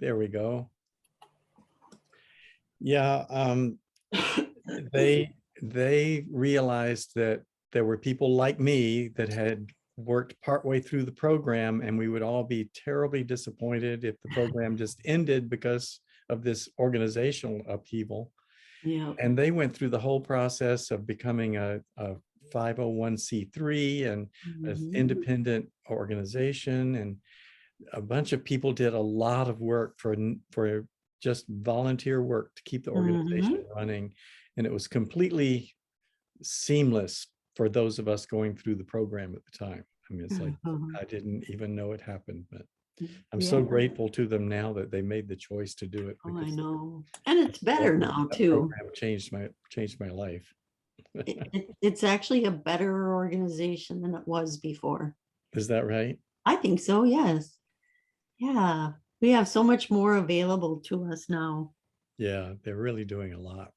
There we go. Yeah, they realized that there were people like me that had worked partway through the program, and we would all be terribly disappointed if the program just ended because of this organizational upheaval. Yeah. And they went through the whole process of becoming a 501c3 and an independent organization, and a bunch of people did a lot of work for just volunteer work to keep the organization running, and it was completely seamless for those of us going through the program at the time. I mean, it's like I didn't even know it happened, but I'm so grateful to them now that they made the choice to do it. Oh, I know, and it's better now That too. program changed my life. It's actually a better organization than it was before. Is that right? I think so, yes. Yeah, we have so much more available to us now. Yeah, they're really doing a lot.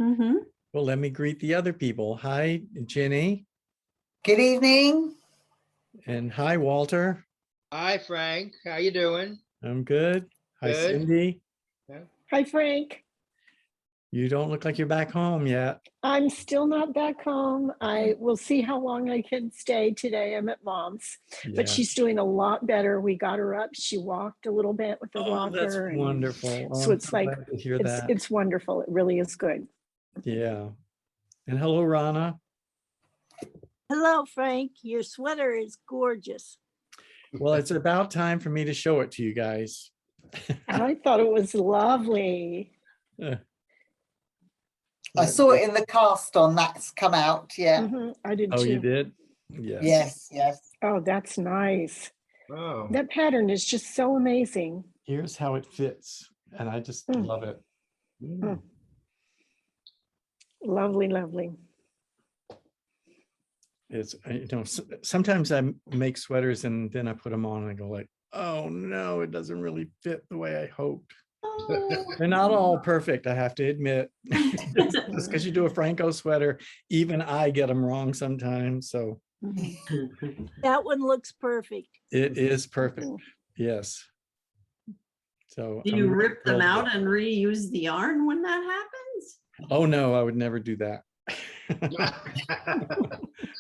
Mm-hmm. Well, let me greet the other people. Hi, Jenny. Good evening. And hi, Walter. Hi, Frank. How you doing? I'm good. Hi, Good. Cindy. Hi, Frank. You don't look like you're back home yet. I'm still not back home. I will see how long I can stay today. I'm at mom's, but she's doing a lot better. We got her up. She walked a little bit with the walker. That's wonderful. So it's like, to hear that. It's wonderful. It really is good. Yeah. And hello, Rana. Hello, Frank. Your sweater is gorgeous. Well, it's about time for me to show it to you guys. I thought it was lovely. I saw it in the cast on that's come out. Yeah. I did too. Oh, you did? Yes. Yes. Yes. Oh, that's nice. Oh, That pattern is just so amazing. Here's how it fits. And I just love it. Lovely, lovely. It's, sometimes I make sweaters and then I put them on and I go like, oh no, it doesn't really fit the way I hoped. They're not all perfect, I have to admit. Just because you do a Phrancko sweater, even I get them wrong sometimes. So That one looks perfect. it is perfect. Yes. So Do you rip them out and reuse the yarn when that happens? Oh no, I would never do that.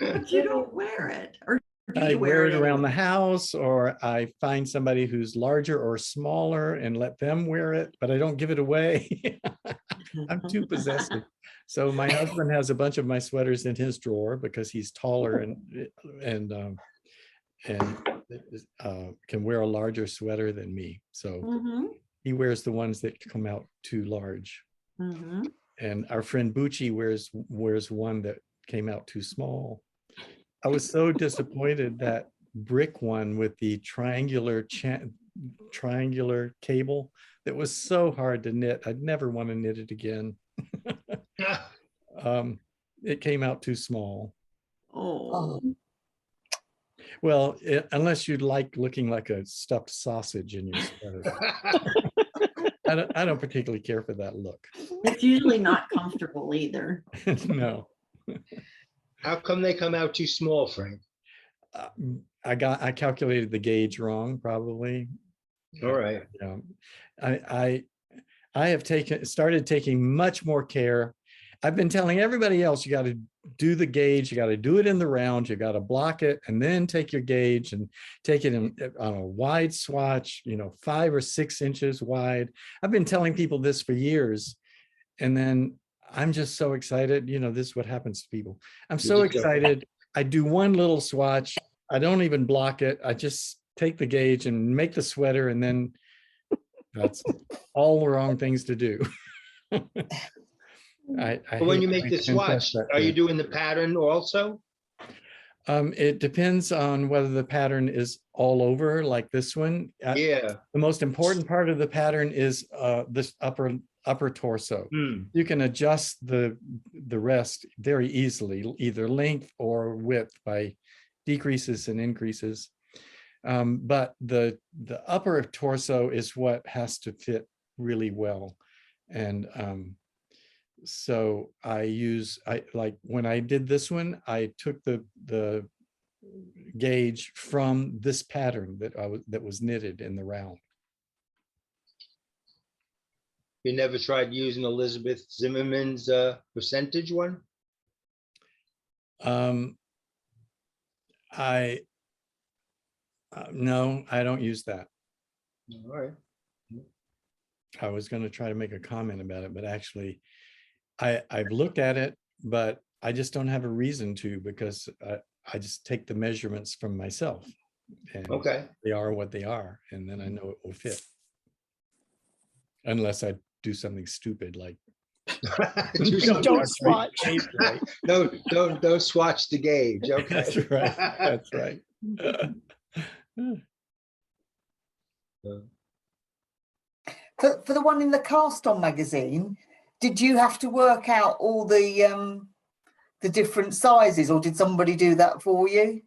But you don't wear it, or do I you wear it around anyway? the house, or I find somebody who's larger or smaller and let them wear it, but I don't give it away. I'm too possessive. So my husband has a bunch of my sweaters in his drawer because he's taller and can wear a larger sweater than me. So he wears the ones that come out too large. And our friend Bucci wears one that came out too small. I was so disappointed that brick one with the triangular cable that was so hard to knit. I'd never want to knit it again. It came out too small. Oh. Well, unless you'd like looking like a stuffed sausage in your sweater. I don't particularly care for that look. It's usually not comfortable either. No. How come they come out too small, Frank? I calculated the gauge wrong, probably. All right. I have started taking much more care. I've been telling everybody else, you got to do the gauge, you got to do it in the round, you got to block it, and then take your gauge and take it on a wide swatch, 5 or 6 inches wide. I've been telling people this for years, and then I'm just so excited. This is what happens to people. I'm so excited. I do one little swatch. I don't even block it. I just take the gauge and make the sweater, and then that's all the wrong things to do. But when you make the swatch, are you doing the pattern also? It depends on whether the pattern is all over, like this one. Yeah. The most important part of the pattern is this upper torso. You can adjust the rest very easily, either length or width by decreases and increases. But the upper torso is what has to fit really well. And so like when I did this one, I took the gauge from this pattern that was knitted in the round. You never tried using Elizabeth Zimmerman's percentage one? No, I don't use that. All right. I was going to try to make a comment about it, but actually I've looked at it, but I just don't have a reason to, because I just take the measurements from myself, and Okay. they are what they are, and then I know it will fit. Unless I do something stupid like Don't swatch. Right? Don't swatch the gauge. Okay. That's right. That's right. For the one in the cast on magazine, did you have to work out all the different sizes, or did somebody do that for you?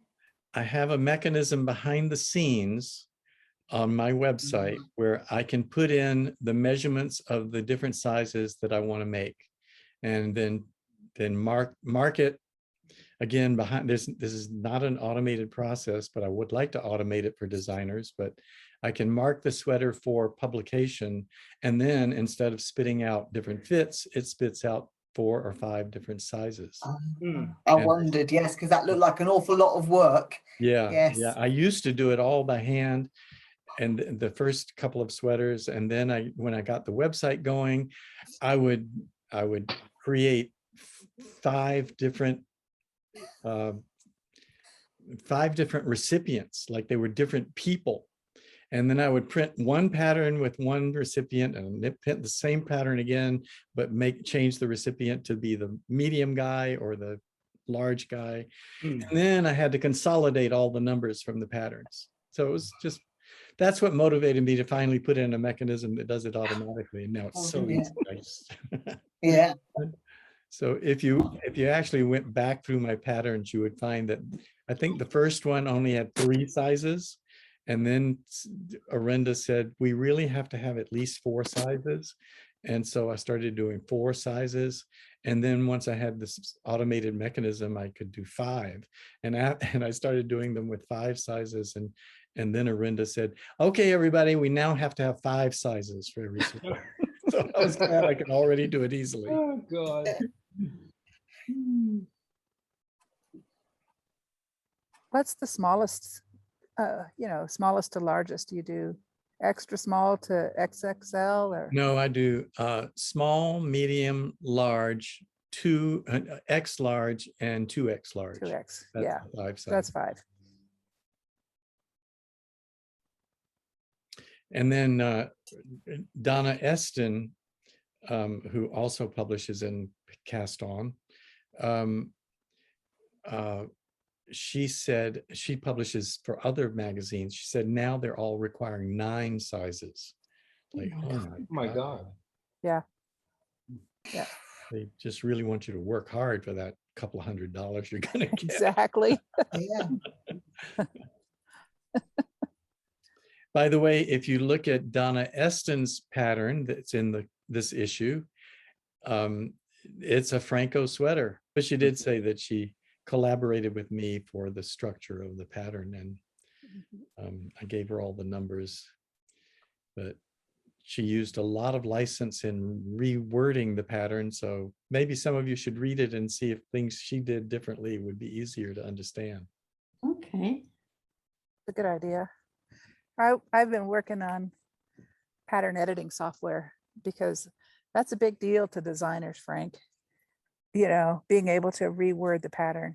I have a mechanism behind the scenes on my website where I can put in the measurements of the different sizes that I want to make, and then mark it again behind this. This is not an automated process, but I would like to automate it for designers. But I can mark the sweater for publication, and then instead of spitting out different fits, it spits out 4 or 5 different sizes. I wondered, yes, because that looked like an awful lot of work. Yeah, Yes. yeah. I used to do it all by hand, and the first couple of sweaters, and then when I got the website going, I would create 5 different recipients, like they were different people. And then I would print one pattern with one recipient and print the same pattern again, but change the recipient to be the medium guy or the large guy. And then I had to consolidate all the numbers from the patterns. So it was just, that's what motivated me to finally put in a mechanism that does it automatically. And now it's so easy. Yeah. So if you actually went back through my patterns, you would find that I think the first one only had 3 sizes. And then Arenda said, we really have to have at least 4 sizes. And so I started doing 4 sizes. And then once I had this automated mechanism, I could do 5. And I started doing them with 5 sizes. And then Arenda said, okay, everybody, we now have to have 5 sizes for every sweater. So I was glad I could already do it easily. Oh, God. What's the smallest, smallest to largest you do? Extra small to XXL or? No, I do small, medium, large, 2 X large, and 2X large. 2X, That's yeah, 5 size. that's 5. And then Donna Eston, who also publishes in Cast On, she said she publishes for other magazines. She said now they're all requiring 9 sizes. Like, oh my God. Yeah. Yeah. They just really want you to work hard for that couple $100 you're gonna get. Exactly. Yeah. By the way, if you look at Donna Eston's pattern that's in this issue, it's a Phrancko sweater, but she did say that she collaborated with me for the structure of the pattern, and I gave her all the numbers, but she used a lot of license in rewording the pattern. So maybe some of you should read it and see if things she did differently would be easier to understand. Okay. A good idea. I've been working on pattern editing software because that's a big deal to designers, Frank. Being able to reword the pattern.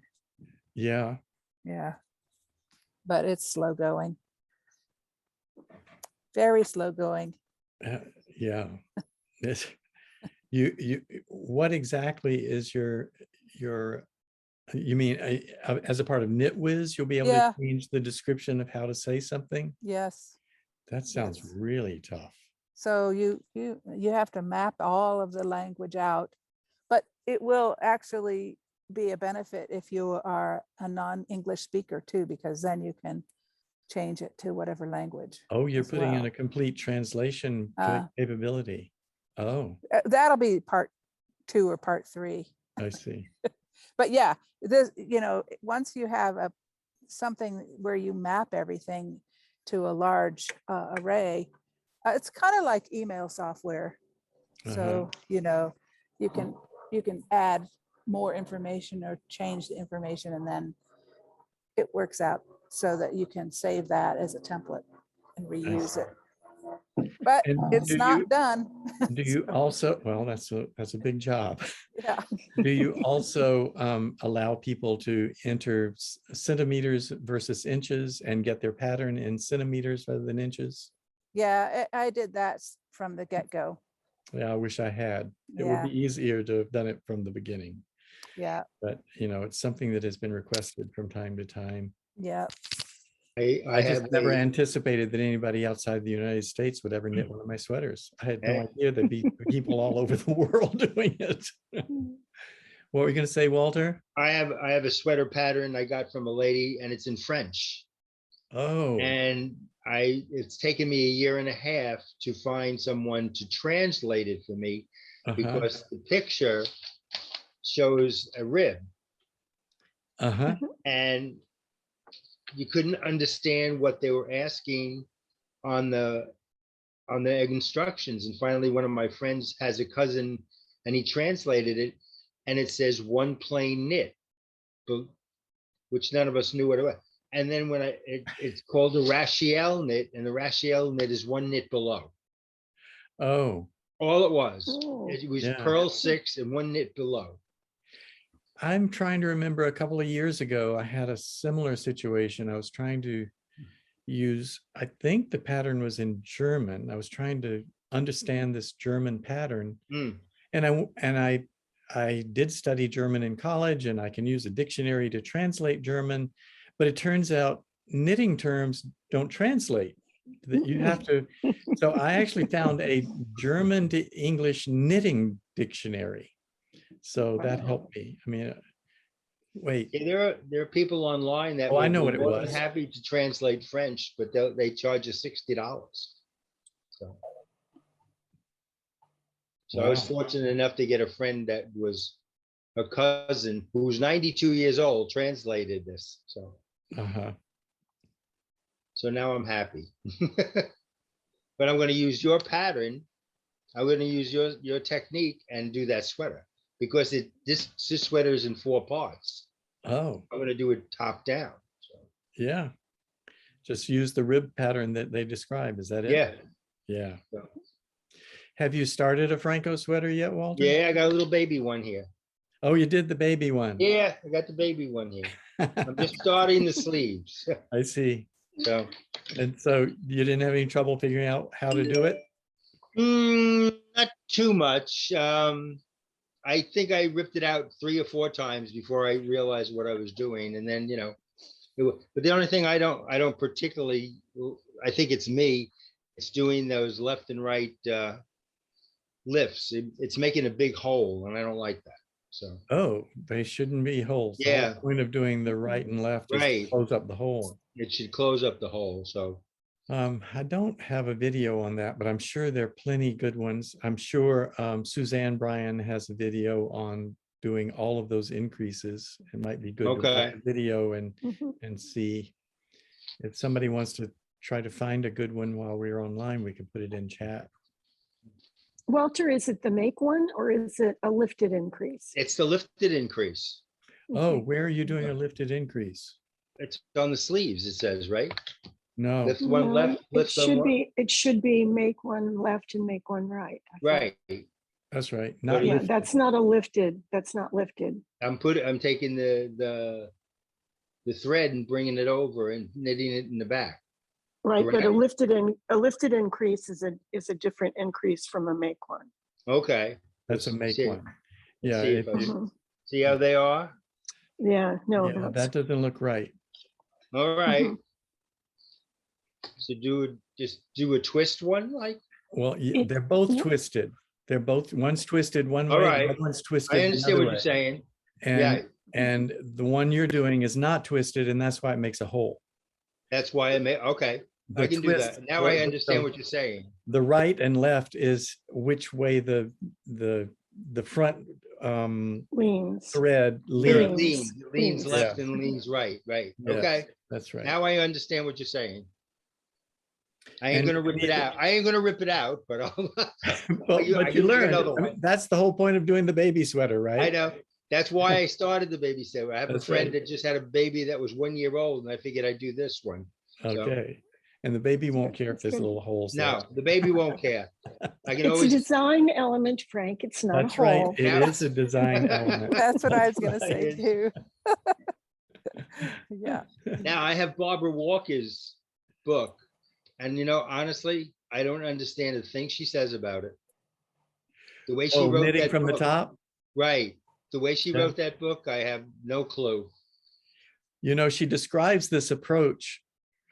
Yeah. Yeah. But it's slow going. Very slow going. Yeah. What exactly is your you mean as a part of KnitWiz, you'll be able to change the description of how to say something? Yes. That sounds really tough. So you have to map all of the language out, but it will actually be a benefit if you are a non-English speaker too, because then you can change it to whatever language. Oh, you're putting in a complete translation capability. Oh, that'll be part 2 or part 3. I see. But yeah, this, once you have something where you map everything to a large array, it's kind of like email software. So, you know, you can add more information or change the information, and then it works out so that you can save that as a template and reuse it. But And it's do not you- done. Do you also, well, that's a big job. Yeah. Do you also allow people to enter centimeters versus inches and get their pattern in centimeters rather than inches? Yeah, I did that from the get-go. Yeah, I wish I had. It would Yeah. be easier to have done it from the beginning. Yeah, But, you know, it's something that has been requested from time to time. yeah. I just have never a- anticipated that anybody outside the United States would ever knit one of my sweaters. I had no Eh? idea there'd be people all over the world doing it. What were you going to say, Walter? I have a sweater pattern I got from a lady, and it's in French. Oh, And it's taken me a year and a half to find someone to translate it for me, because the picture shows a rib, uh-huh. and you couldn't understand what they were asking on the instructions. And finally, one of my friends has a cousin, and he translated it, and it says one plain knit, but which none of us knew what it was. And then when it's called a Rachiel knit, and the Rachiel knit is one knit below. Oh, All it was. Oh. It was Yeah. purl 6 and one knit below. I'm trying to remember a couple of years ago, I had a similar situation. I was trying to use, I think the pattern was in German. I was trying to understand this German pattern. Mm. And I did study German in college, and I can use a dictionary to translate German, but it turns out knitting terms don't translate. That you have to, so I actually found a German to English knitting dictionary. So that Wow. helped me. I mean, wait, Yeah, there are people online that Oh, I will know be what it more than was. happy to translate French, but they charge you $60. So I was Wow. fortunate enough to get a friend that was a cousin who's 92 years old, translated this. Uh-huh. So now I'm happy. But I'm going to use your pattern. I'm going to use your technique and do that sweater, because this sweater is in 4 parts. Oh, I'm going to do it top down. So, yeah. Just use the rib pattern that they describe. Is that it? yeah. Yeah. So, Have you started a Phrancko sweater yet, Walter? yeah, I got a little baby one here. Oh, you did the baby one. Yeah, I got the baby one here. I'm just starting the sleeves. I see. So, And so you didn't have any trouble figuring out how to do it? not too much. I think I ripped it out 3 or 4 times before I realized what I was doing. And then, but the only thing I don't particularly, I think it's me, it's doing those left and right lifts. It's making a big hole, and I don't like that. So, Oh, they shouldn't be holes. The whole Yeah. point of doing the right and left is to Right. close up the hole. it should close up the hole. So, I don't have a video on that, but I'm sure there are plenty good ones. I'm sure Suzanne Bryan has a video on doing all of those increases. It might be good to watch Okay. the video and Mhm. see. If somebody wants to try to find a good one while we're online, we can put it in chat. Walter, is it the make one or is it a lifted increase? it's the lifted increase. Oh, Okay. where are you doing a lifted increase? It's on the sleeves, it says, right? No, Lift one No, left, it lift on should one. it should be make one left and make one right. I thought. Right. that's right. But Not Yeah, lifted. that's not a lifted. That's not lifted. I'm taking the thread and bringing it over and knitting it in the back. Right, but Correct. a lifted increase is a different increase from a make one. Okay. That's a Let's make see. one. Let's Yeah, see if if I- you- Mhm. See how they are? Yeah, no, yeah, that's that doesn't look right. All right. Mhm. So just do a twist one, like, Well, It- they're both yeah. twisted. They're both, one's twisted one All way, right. the other one's I twisted the understand other what way. you're saying. And, Yeah. and the one you're doing is not twisted, and that's why it makes a hole. That's why okay. I The can do twist- that. Now I so understand what you're saying. The right and left is which way the front leans. thread There leads. Leans. leans left Yeah. and leans right, right. Yes, Okay. that's right. Now I understand what you're saying. I ain't And gonna rip it out. I ain't gonna rip it out, but I'll, Well, I but can you make learn. another I mean, one. that's the whole point of doing the baby sweater, I right? know. That's why I started the babysitter. I have a That's friend right. that just had a baby that was 1 year old, and I figured I'd do this one. So, Okay. And the baby won't care if That's there's good. little holes there. no, the baby won't care. I can It's a always, design element, Frank. It's not a That's right. hole. It Yeah. is a design element. That's what I was gonna It say is. too. Yeah. now I have Barbara Walker's book, and honestly, I don't understand a thing she says about it. The way she Oh, wrote knitting that from the book, top. right? The way she Yeah. wrote that book, I have no clue. She describes this approach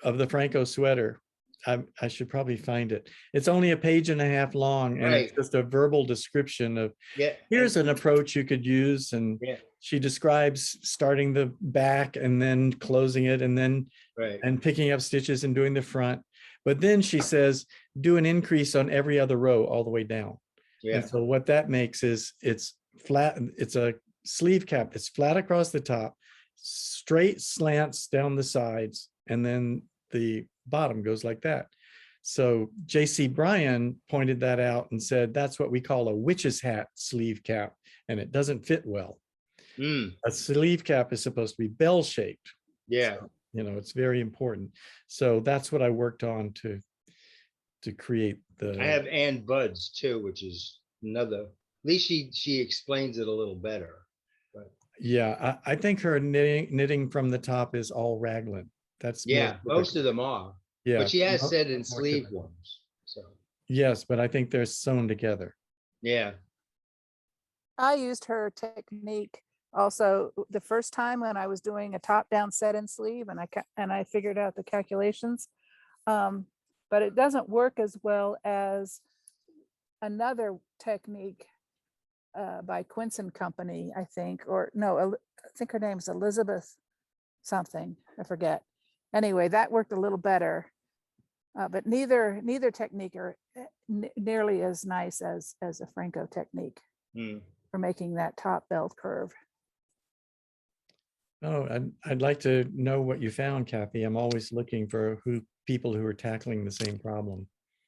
of the Phrancko sweater. I should probably find it. It's only a page and a half long, and it's Right. just a verbal description of Yeah. here's an approach you could use. And Yeah. she describes starting the back and then closing it Right. and picking up stitches and doing the front. But then she says, do an increase on every other row all the way down. Yeah. And so what that makes is it's flat. It's a sleeve cap. It's flat across the top, straight slants down the sides, and then the bottom goes like that. So J.C. Bryan pointed that out and said, that's what we call a witch's hat sleeve cap, and it doesn't fit well. Mm, A sleeve cap is supposed to be bell shaped. yeah. So, it's very important. So that's what I worked on to create the. I have Ann Buds too, which is another. At least she explains it a little better. But Yeah, I think her knitting from the top is all raglan. That's more yeah, most typical. of them are. Yeah, But she has mo- said in more sleeve typical. ones. So Yes, but I think they're sewn together. yeah. I used her technique also the first time when I was doing a top-down set-in sleeve, and I figured out the calculations. But it doesn't work as well as another technique by Quince & Company, I think, or no, I think her name's Elizabeth something, I forget. Anyway, that worked a little better, but neither technique are nearly as nice as a Phrancko technique Mm. for making that top belt curve. Oh, I'd like to know what you found, Kathy. I'm always looking for people who are tackling the same problem.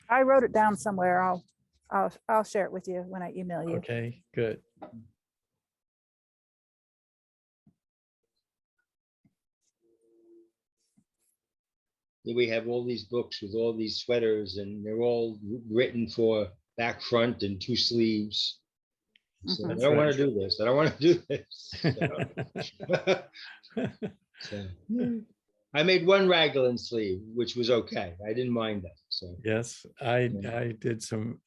I wrote it down somewhere. I'll share it with you when I email you. Okay, good. We have all these books with all these sweaters, and they're all written for back, front, and two sleeves. So I Mhm. don't want That's to do this. I don't want to do this. So, I made one raglan sleeve, which was okay. I didn't mind that. So Yes, I did some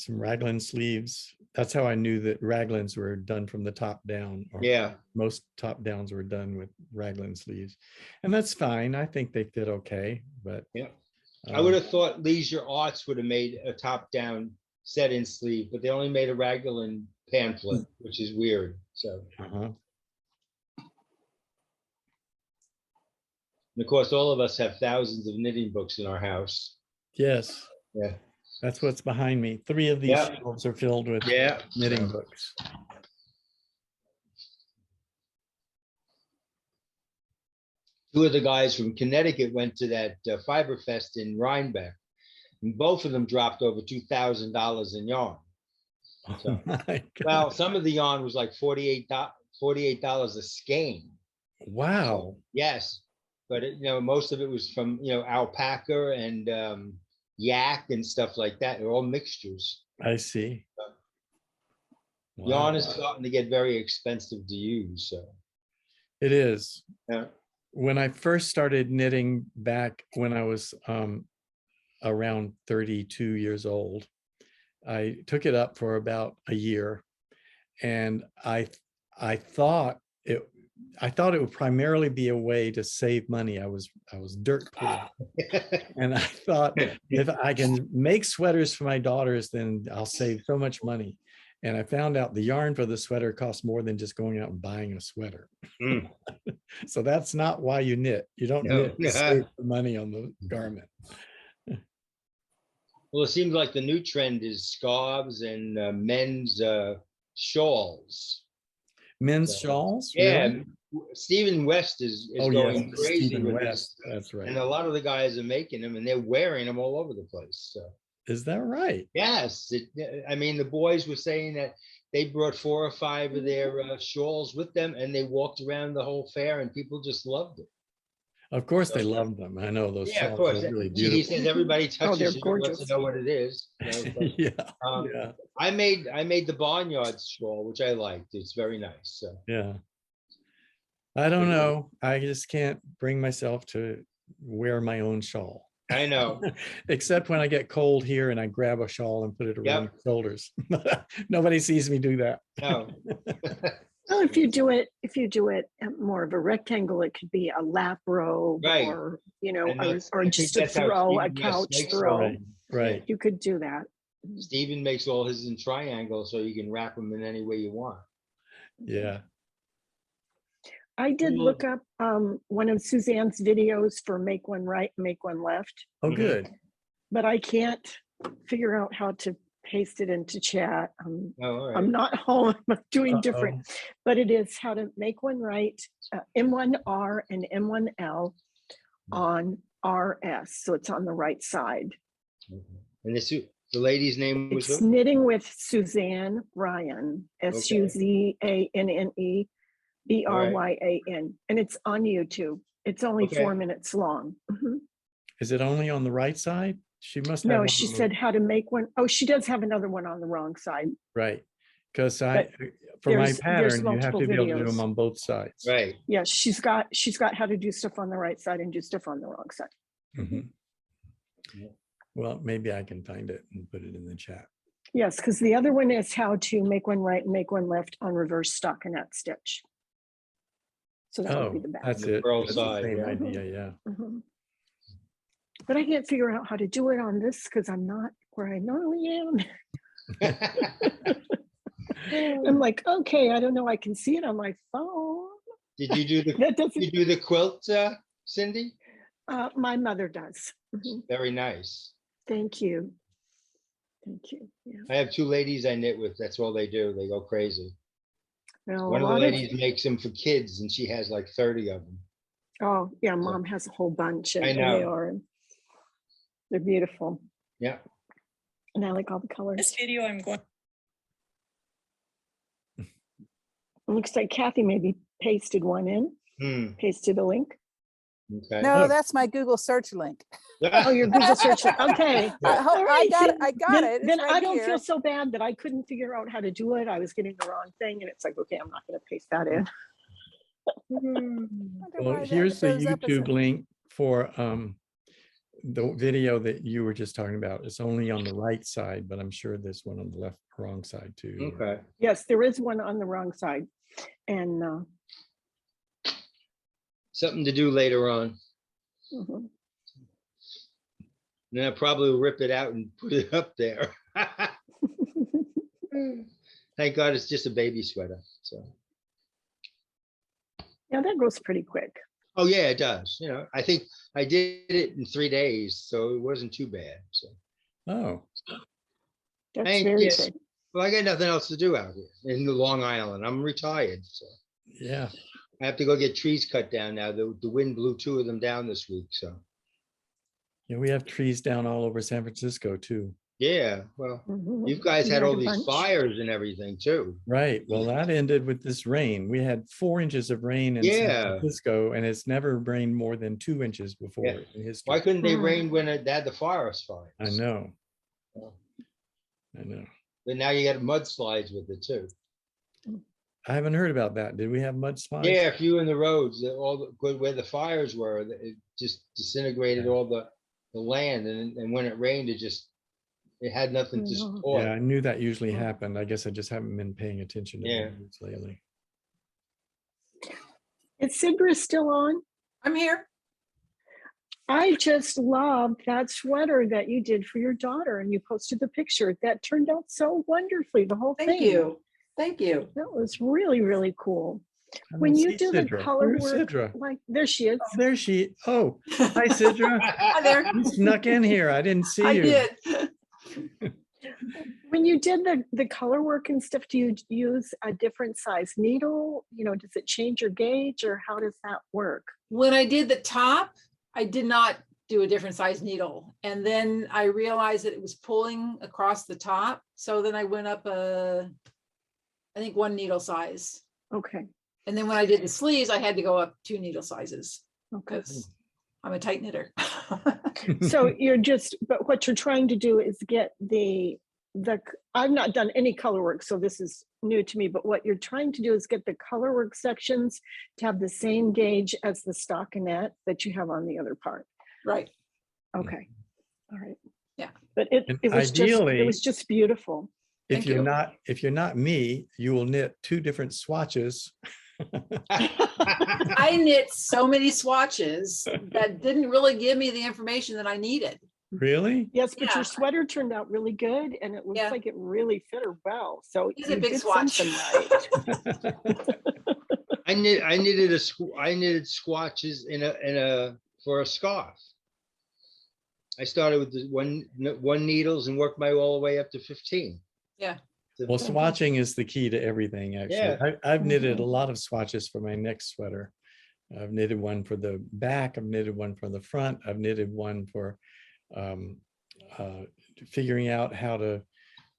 raglan sleeves. That's how I knew that raglans were done from the top down. Or yeah, most top downs were done with raglan sleeves, and that's fine. I think they fit okay, but yeah. I would have thought Leisure Arts would have made a top-down set-in sleeve, but they only made a raglan pamphlet, which is weird. So, uh-huh. and of course, all of us have thousands of knitting books in our house. Yes, Yeah, that's what's behind me. 3 of these Yeah. shelves are filled with yeah. knitting So, books. two of the guys from Connecticut went to that Fiber Fest in Rhinebeck, and both of them dropped over $2,000 in yarn. Oh So, my God. well, some of the yarn was like $48 a skein. Wow. Yes, but most of it was from alpaca and yak and stuff like that. They're all mixtures. I see. Wow. Yarn is starting to get very expensive to use. So It is. yeah, When I first started knitting back when I was around 32 years old, I took it up for about a year, and I thought it would primarily be a way to save money. I was dirt poor, and I thought if I can make sweaters for my daughters, then I'll save so much money. And I found out the yarn for the sweater costs more than just going out and buying a sweater. Mm. So that's not why you knit. You don't No. knit to save the money on the garment. Well, it seems like the new trend is scarves and men's shawls. Men's So, shawls? Yeah, Really? Stephen West is Oh, going yes, crazy Stephen with West. this. That's And right. a lot of the guys are making them and they're wearing them all over the place. So, Is that right? yes, I mean, the boys were saying that they brought 4 or 5 of their shawls with them and they walked around the whole fair and people just loved it. Of course they loved them. I know those Yeah, of shawls course. are really He beautiful. says everybody Oh, they're touches it, wants to gorgeous. know what it is. You know, but, Yeah, um, yeah, I made the barnyard shawl, which I liked. It's very nice. So yeah. I don't know. I just can't bring myself to wear my own shawl. I know. Except when I get cold here and I grab a shawl and put it around Yep. my shoulders. Nobody sees me do that. No. Well, if you do it at more of a rectangle, it could be a lap robe Right. or, you know, And that's- or I think just a that's how throw, a Stephen West couch makes throw. Right, right. You could do that. Stephen makes all his in triangle, so you can wrap them in any way you want. Yeah. I did Cool. look up one of Suzanne's videos for Make One Right, Make One Left, Oh, Mhm. good. but I can't figure out how to paste it into chat. Oh, all right. I'm not home, I'm doing different, Uh-oh. but it is how to make one right, M1R and M1L on RS. So it's on the right side. And the lady's name was It's who? Knitting with Suzanne Bryan, SuzanneBryan, and it's on YouTube. It's only Okay. 4 minutes long. Mhm. Is it only on the right side? She must have. No, one she on the- said how to make one. Oh, she does have another one on the wrong side. Right. Because for my there's pattern, you have multiple to be able to do videos. them on both sides. Right. Yes, she's got how to do stuff on the right side and do stuff on the wrong side. Mhm. Yeah. Well, maybe I can find it and put it in the chat. Yes, because the other one is how to make one right and make one left on reverse stockinette stitch. So that would be Oh, the back. that's The it. pearl That's the side, same yeah. idea, yeah. Mhm. But I can't figure out how to do it on this because I'm not where I normally am. I'm like, okay, I don't know. I can see it on my phone. Did you do the That doesn't. you do the quilt, Cindy? My mother does. Mhm. Very nice. Thank you. Thank you. Yeah. I have 2 ladies I knit with. That's all they do. They go crazy. Well, One a of the lot ladies makes them for kids, and she has like 30 of them. Oh, yeah, Mom has a whole bunch, and I they know. are. They're beautiful, Yeah. and I like all the colors. This video I'm going. It looks like Kathy maybe pasted one in. Pasted a link. Okay. No, Oh. that's my Google search link. Oh, your Google search. Okay. I hope All right, I then- got it. It's Then right I don't here. feel so bad that I couldn't figure out how to do it. I was getting the wrong thing, and it's like, okay, I'm not going to paste that in. Wonder Well, why that here's the shows up as YouTube a- link for the video that you were just talking about. It's only on the right side, but I'm sure there's one on the wrong side too. Okay. Yes, there is one on the wrong side, and Something to do later on. mhm. And then I probably will rip it out and put it up there. Thank God it's just a baby sweater. So. Yeah, that goes pretty quick. Oh yeah, it does. You know, I think I did it in 3 days, so it wasn't too bad. So. Oh, That's Thank very you. good. Well, I got nothing else to do out here in the Long Island. I'm retired, so yeah. I have to go get trees cut down now. The wind blew 2 of them down this week. So Yeah, we have trees down all over San Francisco too. yeah, well, Mhm. you guys You had had all a these bunch. fires and everything too. Right. Well, that ended with this rain. We had 4 inches of rain in Yeah. San Francisco, and it's never rained more than 2 inches before Yeah. in history. Why couldn't they Mhm. rain when they had the forest fires? I know. Yeah. I know. But now you got mudslides with it too. I haven't heard about that. Did we have mudslides? Yeah, a few in the roads, all the where the fires were, it just disintegrated Yeah. all the land, and when it rained, it had nothing to Mhm. support. Yeah, I knew that usually happened. I guess I just haven't been paying attention to Yeah. the news lately. Is Sidra still on? I'm here. I just loved that sweater that you did for your daughter, and you posted the picture. That turned out so wonderfully, the whole thing. Thank you. Thank you. That was really, really cool. I When don't you see do the Sidra. color Where's work, Sidra? like there she is. Oh, there she. Oh, hi, Sidra. Hi there. You snuck in here. I didn't see I you. did. When you did the color work and stuff, do you use a different size needle? You know, does it change your gauge, or how does that work? When I did the top, I did not do a different size needle. And then I realized that it was pulling across the top. So then I went up I think 1 needle size. Okay, And then when I did the sleeves, I had to go up 2 needle sizes okay. because I'm a tight knitter. So but what you're trying to do is get I've not done any color work, so this is new to me, but what you're trying to do is get the color work sections to have the same gauge as the stockinette that you have on the other part. Right. Okay, all right. Yeah. But it was just beautiful. Thank you. If you're not me, you will knit 2 different swatches. I knit so many swatches that didn't really give me the information that I needed. Really? Yes, but Yeah. your sweater turned out really good, and it looks Yeah. like it really fit her well. So It's a you big did swatch. something right. I knitted swatches for a scarf. I started with the one needles and worked my all the way up to 15. Yeah. Well, swatching is the key to everything, actually. Yeah. I've knitted a lot of swatches for my next sweater. I've knitted one for the back, I've knitted one for the front, I've knitted one for figuring out how to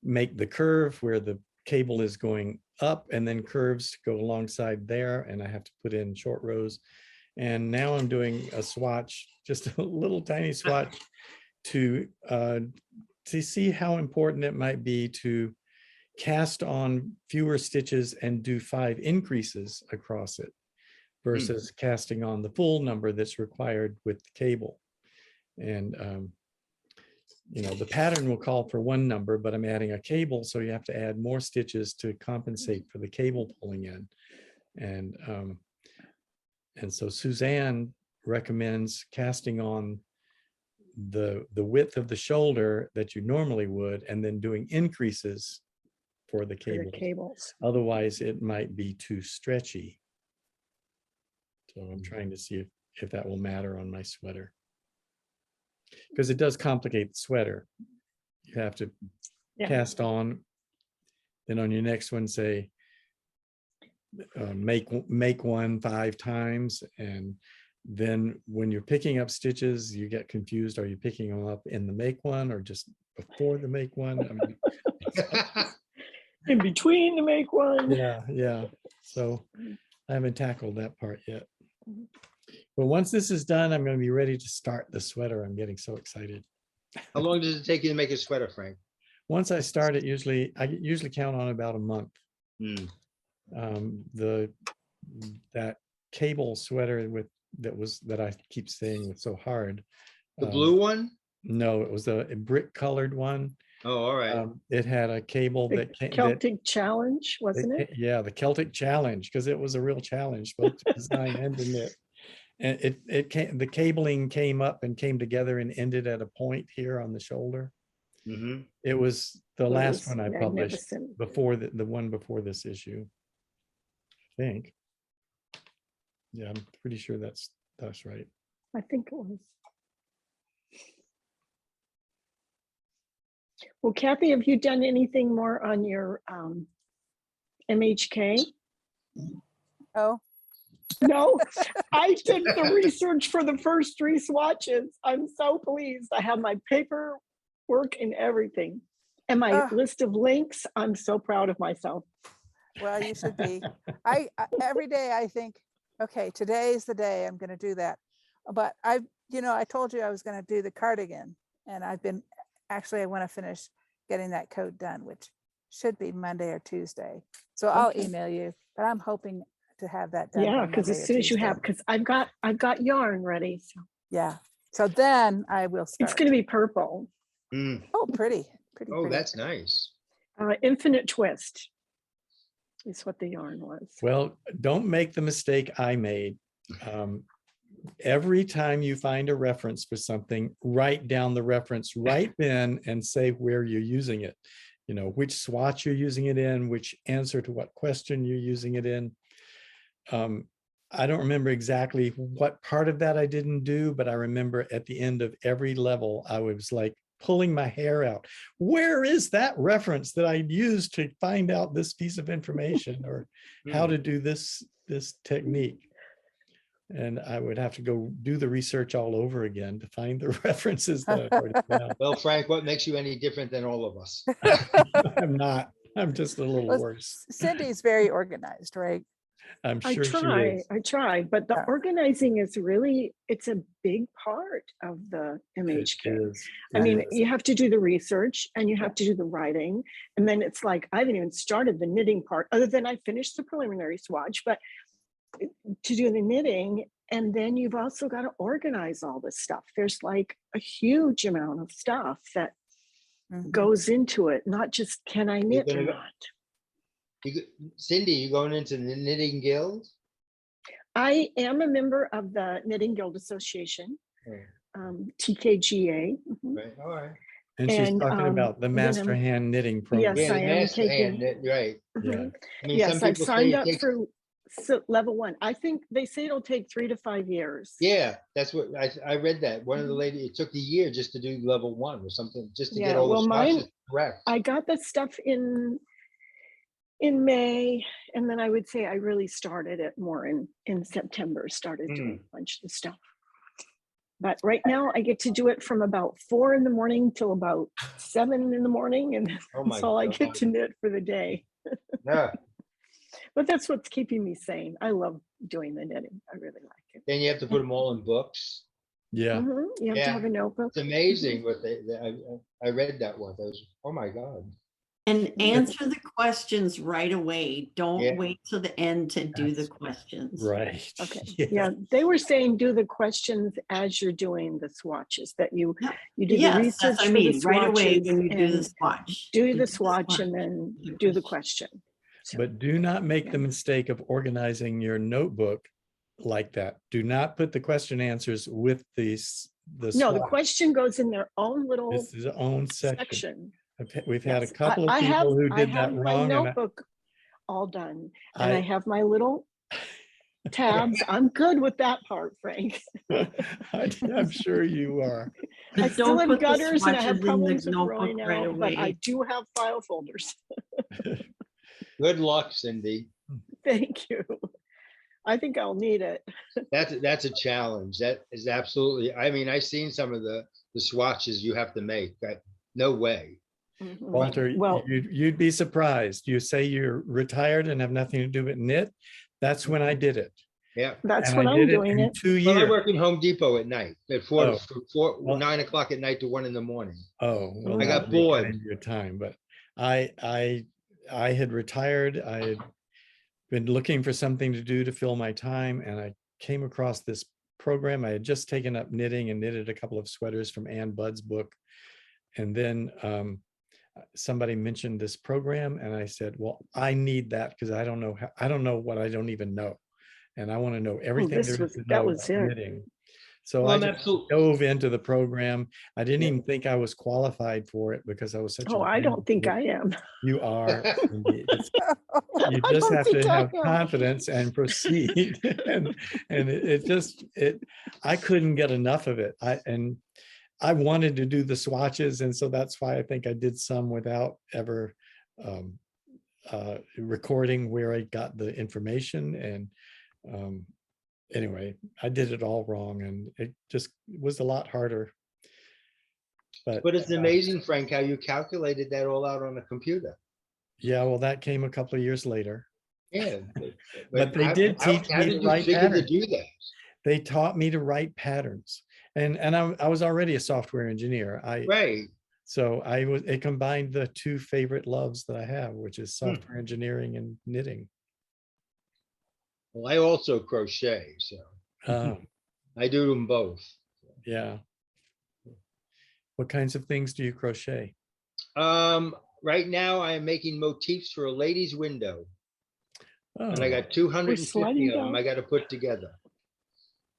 make the curve where the cable is going up, and then curves to go alongside there, and I have to put in short rows. And now I'm doing a swatch, just a little tiny swatch to see how important it might be to cast on fewer stitches and do 5 increases across it versus casting on the full number that's required with the cable. And you know, the pattern will call for 1 number, but I'm adding a cable, so you have to add more stitches to compensate for the cable pulling in. And so Suzanne recommends casting on the width of the shoulder that you normally would, and then doing increases for the cables. Otherwise, it might be too stretchy. So I'm trying to see if that will matter on my sweater, because it does complicate the sweater. You have to cast on, then on your next one, say, make one 5 times, and then when you're picking up stitches, you get confused. Are you picking them up in the make one or just before the make one? I mean, in between the make one. Yeah. So I haven't tackled that part yet. But once this is done, I'm going to be ready to start the sweater. I'm getting so excited. How long does it take you to make a sweater, Frank? Once I start it, I usually count on about a month. That cable sweater that I keep saying was so hard. The blue one? No, it was a brick colored one. Oh, all right. It had a cable The Celtic Challenge, wasn't it? Yeah, the Celtic Challenge, because it was a real challenge, both to design and to knit. And the cabling came up and came together and ended at a point here on the shoulder. It was the last one I published before the one before this issue, I think. Yeah, I'm pretty sure that's right. I think it was. Well, Kathy, have you done anything more on your MHK? Oh, No, I did the research for the first 3 swatches. I'm so pleased. I have my paperwork and everything. And my list of links, I'm so proud of myself. well, you should be. I every day I think, okay, today's the day I'm going to do that. But I told you I was going to do the cardigan, and I want to finish getting that coat done, which should be Monday or Tuesday. So I'll email you, but I'm hoping to have that done. Yeah, because as soon as you have, because I've got yarn ready. So. Yeah. So then I will start. It's going to be purple. Oh, pretty. Oh, that's nice. Infinite Twist is what the yarn was. Well, don't make the mistake I made. Every time you find a reference for something, write down the reference right then and say where you're using it. You know, which swatch you're using it in, which answer to what question you're using it in. I don't remember exactly what part of that I didn't do, but I remember at the end of every level, I was like pulling my hair out. Where is that reference that I used to find out this piece of information or how to do this technique? And I would have to go do the research all over again to find the references that I've already found. Well, Frank, what makes you any different than all of us? I'm not. I'm just a little Well, worse. Cindy's very organized, right? I'm I sure she is. try, but the Yeah. organizing is really, it's a big part of the It MHK. is. I It mean, is. you have to do the research and you have to do the writing. And then it's like, I haven't even started the knitting part, other than I finished the preliminary swatch, but to do the knitting. And then you've also got to organize all this stuff. There's like a huge amount of stuff that Mhm. goes into it, not just can I knit or gonna go- not. Cindy, you going into the knitting guild? I am a member of the Knitting Guild Association, Oh, TKGA. Mhm. right, all right. And she's and, talking about the then master I'm- hand knitting program. Yes, Yeah, I the am master hand, taking. right. Yeah. Mhm. I mean, Yes, some I've people say signed it up takes, for level 1. I think they say it'll take 3 to 5 years. yeah, that's what I read that. One of the ladies, it took a year just to do level 1 or something, just to get Yeah, all the well, mine- swatches correct. I got the stuff in May, and then I would say I really started it more in September, started doing a bunch of the stuff. But right now I get to do it from about 4 in the morning till about 7 in the morning, and Oh my that's all I get to God. knit for the day. Yeah, But that's what's keeping me sane. I love doing the knitting. I really like it. then you have to put them all in books. Yeah. Mhm. You have Yeah. to have a notebook. It's amazing what I read that once. I was, oh my God. And answer the questions right away. Don't Yeah. wait till the end to do the That's questions. Right. Okay. Yeah. Yeah, they were saying do the questions as you're doing the swatches, that you Yep. do the Yes, research that's what I for the mean. Right away swatches when you do the and swatch. do You the swatch and swatch, then the do the question. question. So, But do not make the Yeah. mistake of organizing your notebook like that. Do not put the question answers with the no, the swatch. question goes in their own little This is its own section. section. We've had a Yes. couple of I have, people who I did have that my wrong. And notebook all done, and I I, have my little tabs. I'm good with that part, Frank. I'm sure you are. I But still don't have put the gutters and I have swatches in the problems with notebook rolling right out, but I away. do have file folders. Good luck, Cindy. Thank you. I think I'll need it. That's a challenge. That is absolutely, I mean, I've seen some of the swatches you have to make. No way. Mhm. Walter, Well, you'd be surprised. You say you're retired and have nothing to do but knit. That's when I did it. Yeah. that's And when I I'm did it doing in it. 2 Well, I years. work in Home Depot at night at 4 Oh, to 4, well- 9 o'clock at night to 1 in the morning. Oh, well, I that got would be bored. cutting your time, but I had retired. I had been looking for something to do to fill my time, and I came across this program. I had just taken up knitting and knitted a couple of sweaters from Ann Budd's book. And then somebody mentioned this program, and I said, well, I need that because I don't know what I don't even know. And I want to know everything there is to that know was about it. knitting. So Well, I I'm just absolutely, dove into the program. I didn't Yeah. even think I was qualified for it because I was such Oh, a I don't think grandmother. I am. You are. Cindy. You I just don't have to think I have am. confidence and proceed. and I couldn't get enough of it. I wanted to do the swatches, and so that's why I think I did some without ever recording where I got the information. And anyway, I did it all wrong, and it just was a lot harder. but it's amazing, Frank, how you calculated that all out on a computer. Yeah, well, that came a couple of years later. Yeah. But they did teach how me to did you write figure to patterns. do that? They taught me to write patterns, and I was already a software engineer. Right. So it combined the two favorite loves that I have, which is software engineering and knitting. Well, I also crochet, so I do them both. Yeah. What kinds of things do you crochet? Right now I am making motifs for a lady's window, and I Oh, got 250 sliding of them down. I got to put together.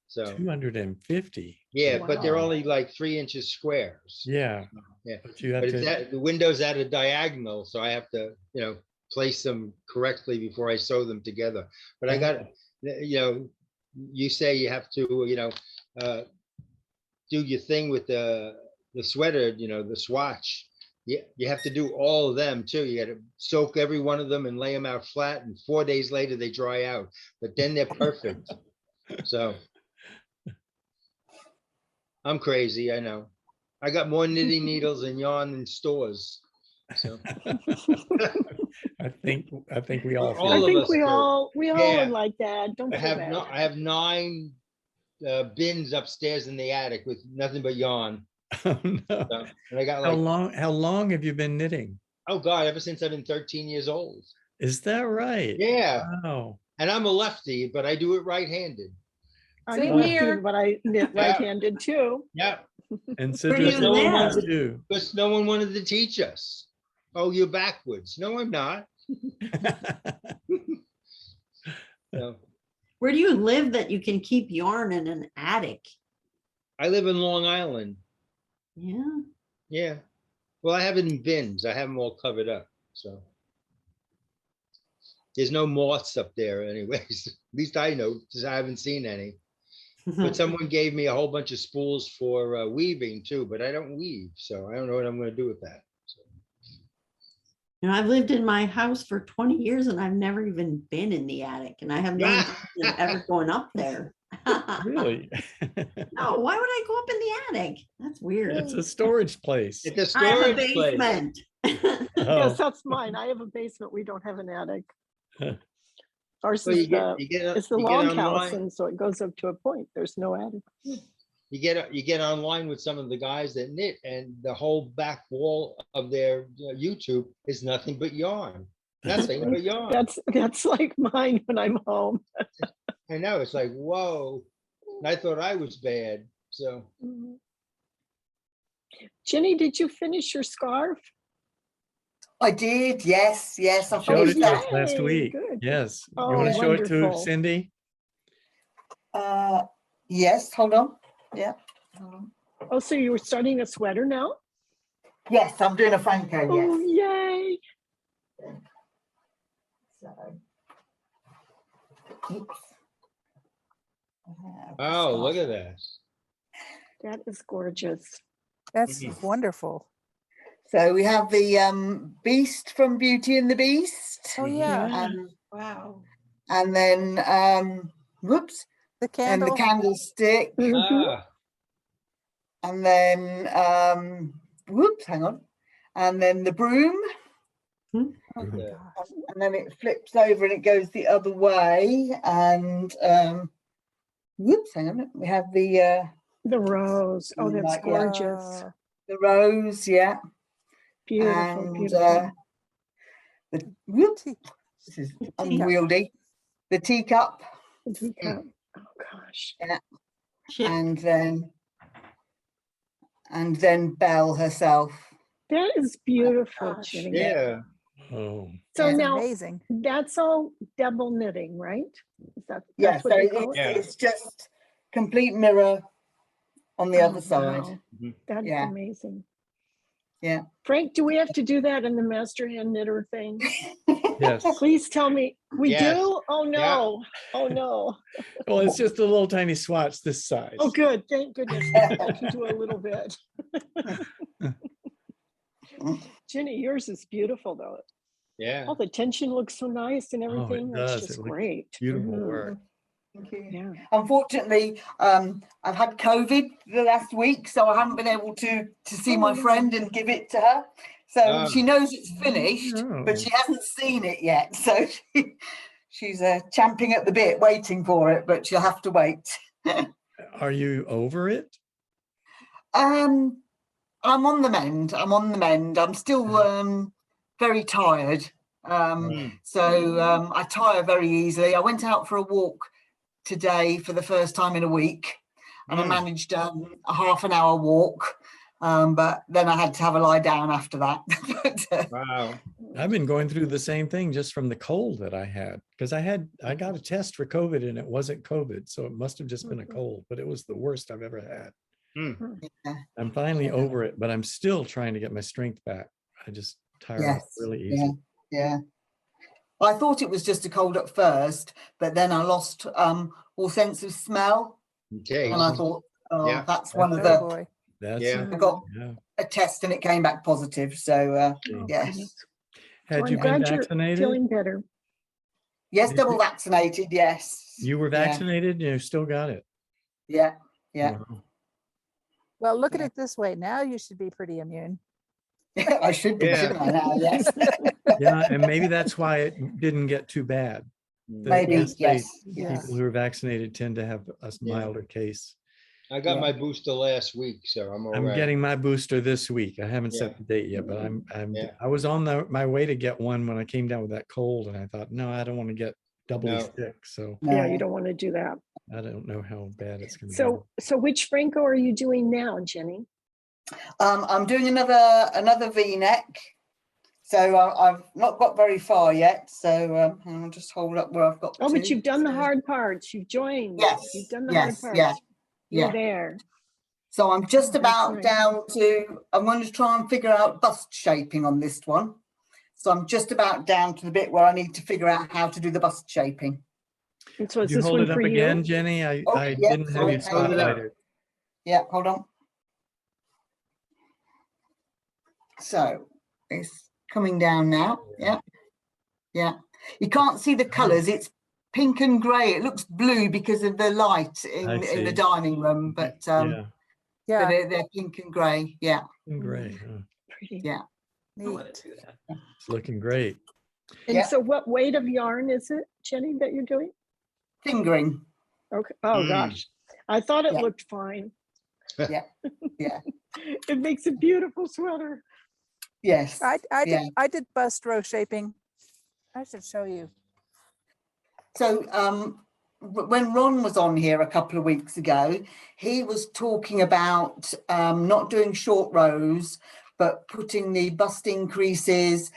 So 250. yeah, but they're Wow. only like 3 inches squares. Yeah. Yeah. But you have But it's to. the window's at a diagonal, so I have to, place them correctly before I sew them together. But I got, you say you have to, do your thing with the the sweater, the swatch. You have to do all of them too. You got to soak every one of them and lay them out flat, and 4 days later they dry out. But then they're perfect. So I'm crazy, I know. I got more knitting needles and yarn in stores. So I think we all All I feel of think us we do. all Yeah. are like that. Don't I feel have bad. no, I have 9 bins upstairs in the attic with nothing but yarn. oh, no. So, and I got How like, long have you been knitting? oh God, ever since I've been 13 years old. Is that right? Yeah. Wow. And I'm a lefty, but I do it right-handed. I'm Same a lefty, here. but I knit Yeah. right-handed too. Yeah. And Where do Sidra you no one wants live? to do. Because no one wanted to teach us. Oh, you're backwards. No, I'm not. No. Where do you live that you can keep yarn in an attic? I live in Long Island. Yeah. Yeah. Well, I have it in bins. I have them all covered up. So there's no moths up there anyways. At least I know, because I haven't seen any. But someone gave me a whole bunch of spools for weaving too, but I don't weave. So I don't know what I'm going to do with that. So. I've lived in my house for 20 years and I've never even been in the attic, and I have no intention of ever going up there. Really? No, why would I go up in the attic? That's weird. It's a storage place. It's a I have a storage place. basement. Oh, Yes, that's mine. I have a basement. We don't have an attic. Ours So is you get it's the you get log house, online. and so it goes up to a point. There's no attic. You get online with some of the guys that knit, and the whole back wall of their YouTube is nothing but yarn. Nothing but yarn. That's like mine when I'm home. I know. It's like, whoa. And I thought I was bad. So Jenny, did you finish your scarf? I did, yes, I showed it finished to us that. last Yay, week. good. Yes. You Oh, want to show it to wonderful. Cindy? Yes, hold on. Yeah. Hold on. Oh, so you were starting a sweater now? Yes, I'm doing a Phrancko, Oh, yes. yay. So, oops. I have the oh, look scarf. at that. That is gorgeous. That's Mhm. wonderful. So we have the Beast from Beauty and the Beast. Oh, yeah. Wow. And then whoops, The and the candle. candlestick. Mhm. Ah, And then whoops, hang on. And then the broom. Oh, my Yeah. gosh. And then it flips over and it goes the other way. And whoops, hang on. We have the rose. Oh, that's Like, yeah. gorgeous. rose, yeah. Beautiful, And beautiful. the whoops, Tea- this is teacup. unwieldy. The teacup, The teacup. Oh, gosh. Chip. and then Belle herself. That is beautiful, gosh. Jenny. yeah. Oh, So Yeah. It's now amazing. that's all double knitting, right? Is that Yeah, that's so what you call it? Yeah. it's just complete mirror on the Oh, other side. wow. Mhm. That's Yeah. amazing. Yeah. Frank, do we have to do that in the master hand knitter thing? yes. Please tell me. We Yes. do? Oh no. Oh no. Well, it's just a little tiny swatch this size. Oh good. Thank goodness. I can do a little bit. Jenny, yours is beautiful though. Yeah. Oh, the tension looks so nice and Oh, it everything. That's does. just It looks great. Beautiful Mhm. work. Thank you. Yeah. Unfortunately, I've had COVID the last week, so I haven't been able to see Oh, my no. friend and give it to her. So Ah. she knows it's finished, Oh. but she hasn't seen it yet. So she's champing at the bit, waiting for it, but she'll have to wait. Are you over it? I'm on the mend. I'm still very tired. Mm. So I tire very easily. I went out for a walk today for the first time in a week, and I Mm. managed a half an hour walk. But then I had to have a lie down after that. But, Wow. I've been going through the same thing just from the cold that I had, because I got a test for COVID and it wasn't COVID. So it must have just been a cold, but it was the worst I've ever had. Mm. I'm finally Yeah. over it, but I'm still trying to get my strength back. I just tire out Yes, really easy. yeah. I thought it was just a cold at first, but then I lost all sense of smell, Okay. and I thought, oh, Yeah. that's one of Oh, the boy. That's, Yeah. I got yeah. a test and it came back positive. So Okay. yes, Had Well, you I'm been glad you're vaccinated? feeling better. yes, Did double you- vaccinated. Yes, You were Yeah. vaccinated, you still got it. Yeah, yeah. Wow. Well, look at Yeah. it this way. Now you should be pretty immune. I should be, Yeah. shouldn't I now? Yes, Yeah, and maybe that's why it didn't get too bad. The maybe. in-state Yes, Yeah. yes. people who are vaccinated tend to have a Yeah. milder case. I got Yeah. my booster last week, so I'm all I'm right. getting my booster this week. I haven't Yeah. set the date yet, but Yeah. I was on my way to get one when I came down with that cold, and I thought, no, I don't want to get doubly No. sick. So Yeah, you No. don't want to do that. I don't know how bad it's going to So which Phrancko are you doing now, Jenny? I'm doing another V-neck. So I've not got very far yet. So I'll just hold up where I've got Oh, to. but you've done the So- hard parts. You've joined. Yes, You've done the yes, hard yeah, parts. You're yeah. there. So I'm just Oh, that's about nice. down to, I'm going to try and figure out bust shaping on this one. So I'm just about down to the bit where I need to figure out how to do the bust shaping. And so Could is you this hold one it up for again, you? Jenny? I Oh, yeah, didn't have sorry, you hang on. spotlighted. Yeah, hold on. So it's coming down now. Yeah, yeah. You can't see the colours. It's pink and grey. It looks blue because of the light in the see. dining room, but Yeah, Yeah, they're pink and grey. Yeah, great. Huh? Pretty. yeah. neat. It's looking great. And Yeah. so what weight of yarn is it, Jenny, that you're doing? Fingering. Okay. Oh, Mm. gosh. I thought it Yeah. looked fine. Yeah, yeah. It makes a beautiful sweater. Yes. Yeah. I did bust row shaping. I should show you. So when Ron was on here a couple of weeks ago, he was talking about not doing short rows, but putting the bust increases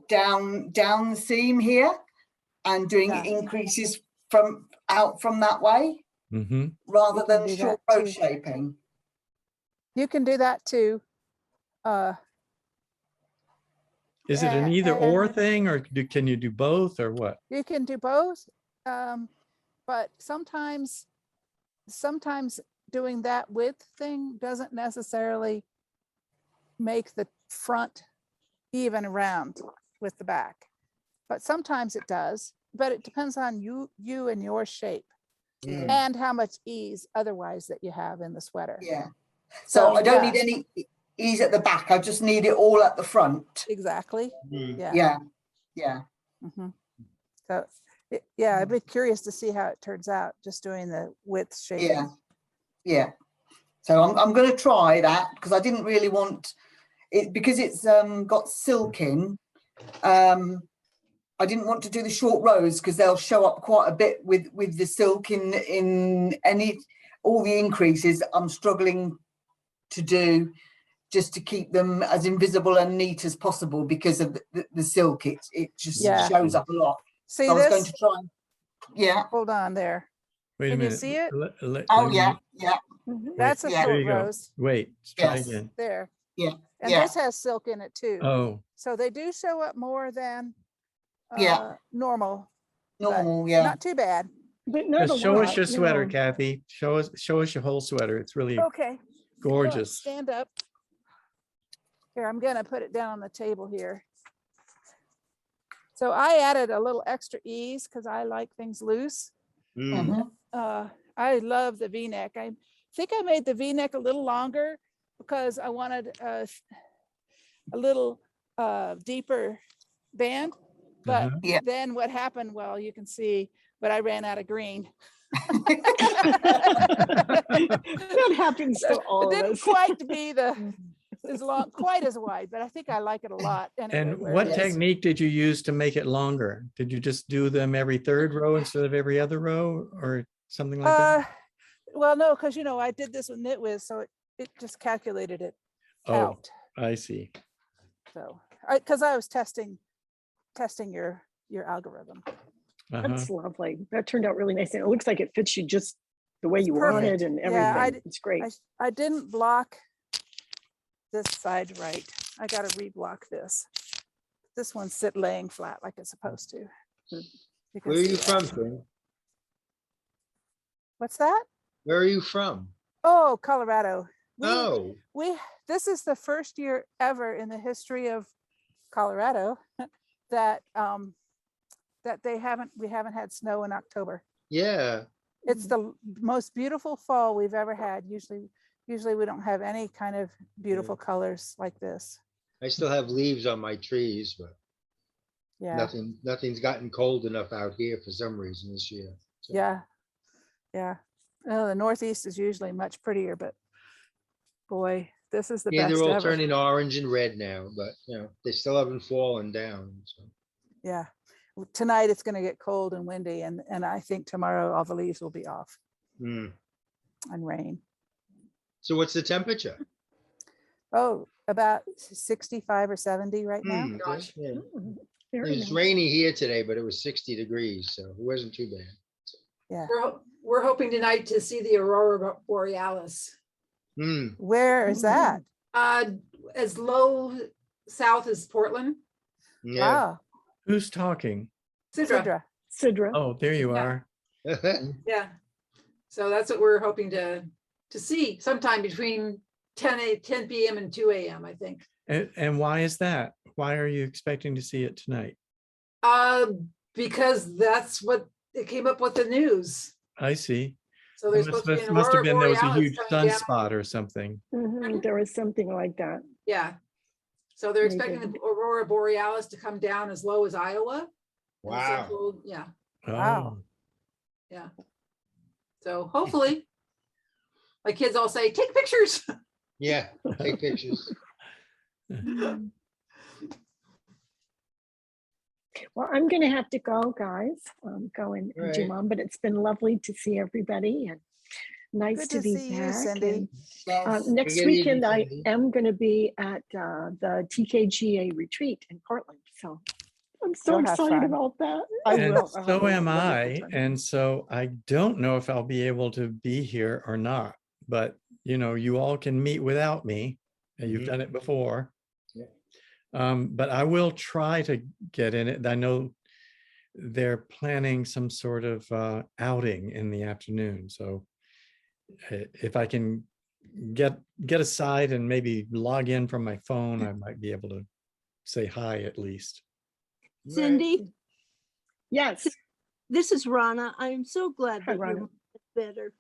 down the seam here and doing Yeah. increases from that way Hmm. rather You can than do short that row too. shaping. You can do that too. Is it an either And- or thing, or can you do both, or what? You can do both, but sometimes doing that width thing doesn't necessarily make the front even around with the back. But sometimes it does, but it depends on you and your shape Mm. and how much ease otherwise that you have in the sweater. Yeah. So So, I don't yeah. need any ease at the back. I just need it all at the front. Exactly. Mm. Yeah. Yeah. Yeah. Mhm. So, yeah, I'd be curious to see how it turns out, just doing the width shaping. Yeah. Yeah. So I'm going to try that because I didn't really want it because it's got silk in. I didn't want to do the short rows because they'll show up quite a bit with the silk in all the increases. I'm struggling to do just to keep them as invisible and neat as possible because of the silk. It just Yeah. shows up a lot. See So I was going this? to try. Yeah. Hold on there. Wait a Can you minute. see it? Oh Let me- yeah. Yeah. Mhm. That's a Yeah. There short you go. rows Wait, let's try Yes. again. there. Yeah. And Yeah. this has silk in it too. Oh, So they do show up more than Yeah. normal, Normal. Yeah. not too bad. But not a just show us lot, your sweater, no. Kathy. Show us your whole sweater. It's really Okay. Go, gorgeous. Stand up. Here, I'm gonna put it down on the table here. So I added a little extra ease because I like things loose. Mm. Mhm. I love the V-neck. I think I made the V-neck a little longer because I wanted a little deeper band. But Uh-huh. Yeah. then what happened? Well, you can see, but I ran out of green. That happens to all It of didn't us. quite be as long, quite as wide, but I think I like it a lot. Anyway, And where what it is. technique did you use to make it longer? Did you just do them every third row instead of every other row, or something like that? Well, no, because I did this with Knitwiz, so it just calculated it Oh, out. I see. So, because I was testing your algorithm. Uh-huh. That's lovely. That turned out really nice. And it looks like it fits you just the way It's you perfect. wanted and Yeah, everything. It's great. I didn't block this side right. I got to reblock this. This one's laying flat like it's supposed to. You can Where are see you that. from, Fran? What's that? Where are you from? Oh, Colorado. Oh, This is the first year ever in the history of Colorado that we haven't had snow in October. yeah. It's the most beautiful fall we've ever had. Usually we don't have any kind of beautiful colors like this. I still have leaves on my trees, but Yeah. nothing's gotten cold enough out here for some reason this year. So, Yeah. Yeah. Well, the Northeast is usually much prettier, but boy, this is the yeah, best they're all ever. turning orange and red now, but they still haven't fallen down. So. Yeah. Tonight it's going to get cold and windy, and I think tomorrow all the leaves will be off Mm. and rain. So what's the temperature? Oh, about 65 or 70 right now. Mm, okay, yeah. Very It was nice. rainy here today, but it was 60 degrees, so it wasn't too bad. Yeah. We're hoping tonight to see the aurora borealis. Mm. Where is that? As low south as Portland. Yeah. Wow. Who's talking? Sidra. Sidra. Oh, there you Yeah. are. Yeah. So that's what we're hoping to see sometime between 10 p.m. and 2 a.m. I think. And why is that? Why are you expecting to see it tonight? Because that's what it came up with the news. I see. So there's supposed to be an Must have aurora been there was a borealis huge coming down. sunspot or something. There was something like that. Yeah. So they're Very expecting good. the aurora borealis to come down as low as Iowa. in the Wow. central- yeah. Wow. Oh, Yeah. So hopefully, my kids all say, take pictures. Yeah, take pictures. Well, I'm going to have to go, guys. Go and do Right. mom, but it's been lovely to see everybody and nice Good to to be see you, back. Cindy. And, Yes. next Take it easy, weekend, I Cindy. am going to be at the TKGA retreat in Portland. So I'm so You'll have excited fun. about that. I and will. I'll have so a am wonderful I. time. And so I don't know if I'll be able to be here or not, but you all can meet without me. And you've Mhm. done it before. Yeah. But I will try to get in it. I know they're planning some sort of outing in the afternoon. So if I can get aside and maybe log in from my phone, I might be able to say hi at least. Right. Cindy, Yes. this is Rana. I'm so glad Hi, that Rana. you're better.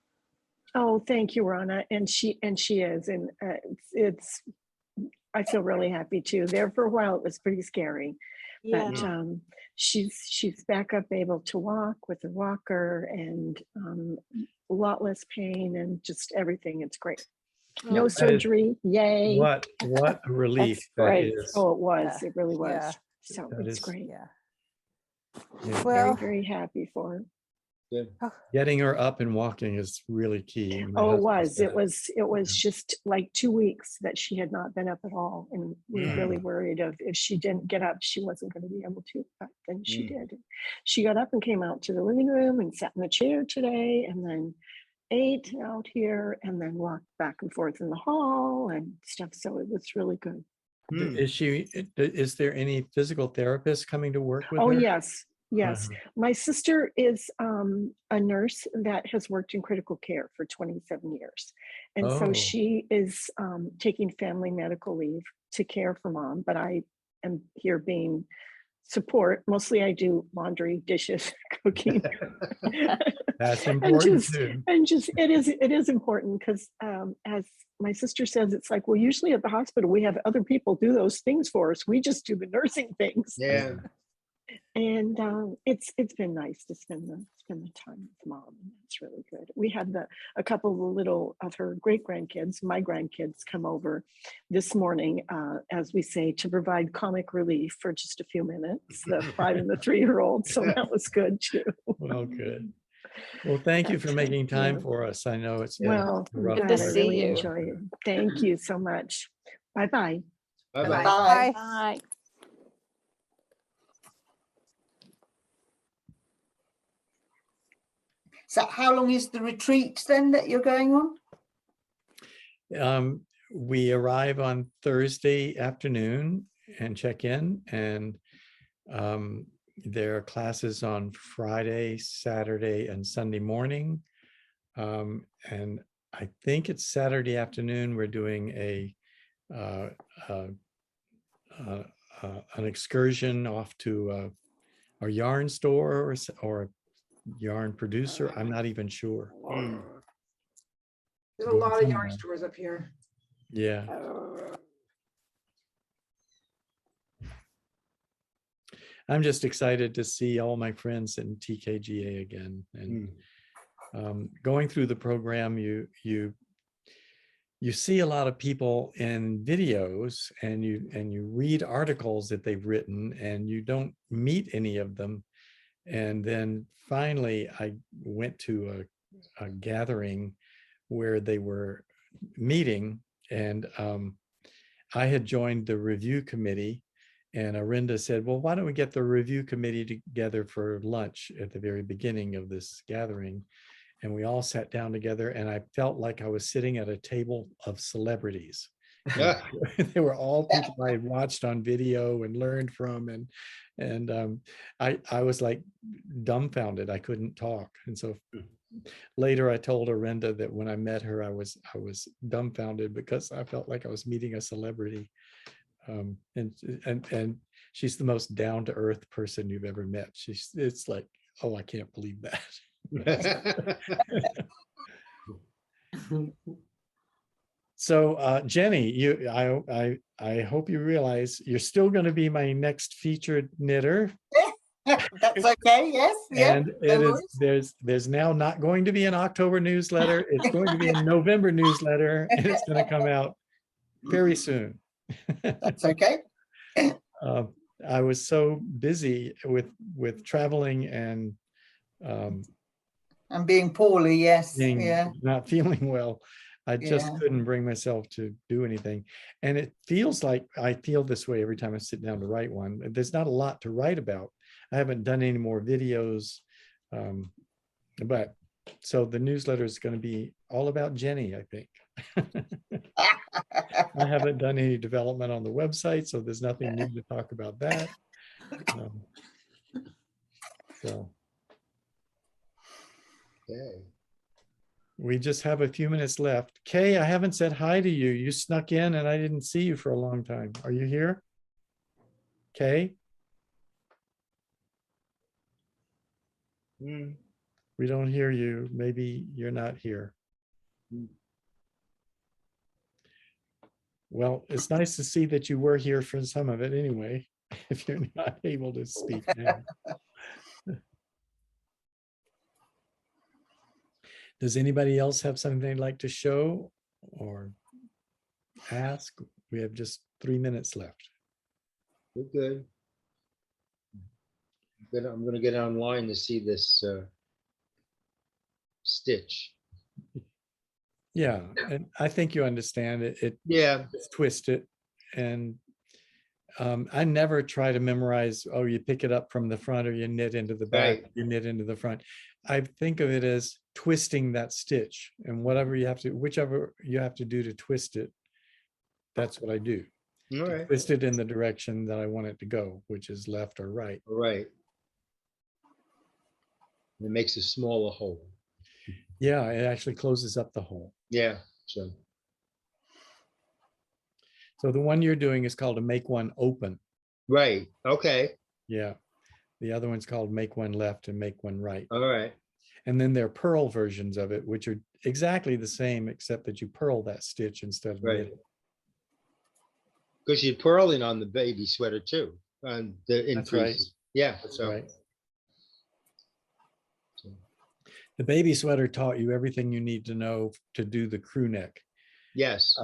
Oh, thank you, Rana. And she is, and it's. I feel really happy too. There for a while, it was pretty scary, Yeah. but she's back up, able to walk with a walker, and a lot less pain, and just everything. It's great. No Oh, surgery. Yay! What a relief That's that great. is. Oh, it was. Yeah. It really was. Yeah. So That it's is- great. Yeah. Yeah. Very, Well, very happy for her. Good. Getting her up and walking is really key. My Oh, it husband was. said It was just like 2 weeks that she had not been up at all, and we were really worried of if she didn't get up, she wasn't going to be able to. But then she did. She got up and came out to the living room and sat in the chair today, and then ate out here, and then walked back and forth in the hall and stuff. So it was really good. Mm. Is there any physical therapist coming to work with Oh her? yes, yes. My sister is a nurse that has worked in critical care for 27 years. And Oh. so she is taking family medical leave to care for mom, but I am here being support. Mostly I do laundry, dishes, cooking. That's and important just, too. and just it is important because as my sister says, it's like, well, usually at the hospital we have other people do those things for us. We just do the nursing things. Yeah. And it's been nice to spend the time with mom, and it's really good. We had a couple of little of her great grandkids, my grandkids, come over this morning, as we say, to provide comic relief for just a few minutes. The 5 and the 3-year-old, so that was good too. Well, good. Well, thank you for That's making time yeah. for us. I know it's been Well, a rough glad to I time. see really you. enjoy it. Thank you so much. Bye bye. Bye-bye. Bye. Bye. So how long is the retreat then that you're going on? We arrive on Thursday afternoon and check in, and there are classes on Friday, Saturday, and Sunday morning. And I think it's Saturday afternoon. We're doing uh, uh, an excursion off to a yarn store or a yarn producer. I'm not even sure. Mm. There's a Going lot of yarn somewhere. stores up here. Yeah. I'm just excited to see all my friends in TKGA again. And going through the program, you see a lot of people in videos, and you read articles that they've written, and you don't meet any of them. And then finally, I went to a gathering where they were meeting, and I had joined the review committee, and Arinda said, well, why don't we get the review committee together for lunch at the very beginning of this gathering? And we all sat down together, and I felt like I was sitting at a table of celebrities. Yeah. They were all people I had watched on video and learned from, and I was like dumbfounded. I couldn't talk, and so later I told Arinda that when I met her, I was dumbfounded because I felt like I was meeting a celebrity. And she's the most down to earth person you've ever met. It's like, oh, I can't believe that. So Jenny, I hope you realize you're still going to be my next featured knitter. That's okay. Yes. Yeah. And it is, there's now not going to be an October newsletter. It's going to be a November newsletter, and it's going to come out very soon. That's okay. I was so busy with traveling and being poorly. Yes. being Yeah. not feeling well. I just Yeah. couldn't bring myself to do anything. And it feels like I feel this way every time I sit down to write one. There's not a lot to write about. I haven't done any more videos. But so the newsletter is going to be all about Jenny, I think. I haven't done any development on the website, so there's nothing new to talk about that. So Okay. we just have a few minutes left. Kay, I haven't said hi to you. You snuck in and I didn't see you for a long time. Are you here? Kay? Mm. We don't hear you. Maybe you're not here. Well, it's nice to see that you were here for some of it anyway, if you're not able to speak now. Does anybody else have something they'd like to show or ask? We have just 3 minutes left. We're good. I'm gonna get online to see this stitch. Yeah, and I think you understand it. Yeah. It's twisted, and I never try to memorize, oh, you pick it up from the front or you knit into the back, Right. you knit into the front. I think of it as twisting that stitch, and whatever you have to, whichever you have to do to twist it, that's what I do. All right. Twist it in the direction that I want it to go, which is left or right. All right. It makes a smaller hole. Yeah, it actually closes up the hole. Yeah. So So the one you're doing is called a make one open. right. Okay. Yeah. The other one's called make one left and make one right. All right. And then there are purl versions of it, which are exactly the same, except that you purl that stitch instead of Right. knitting. Because you're purling on the baby sweater too. On the That's right. increase. Yeah. That's So right. The baby sweater taught you everything you need to know to do the crew neck. yes.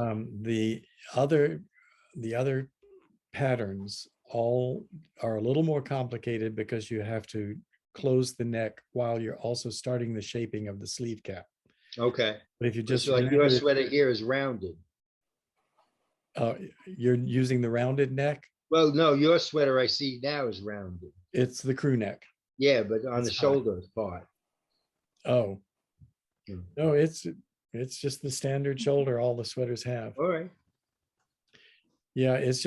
The other patterns all are a little more complicated because you have to close the neck while you're also starting the shaping of the sleeve cap. Okay. But if you just Just like your remember, sweater here is rounded. you're using the rounded neck, Well, no, your sweater I see now is rounded. it's the crew neck. Yeah, but on the It's high. shoulder part. Oh, Hmm. no, it's just the standard shoulder all the sweaters have. All right. Yeah, it's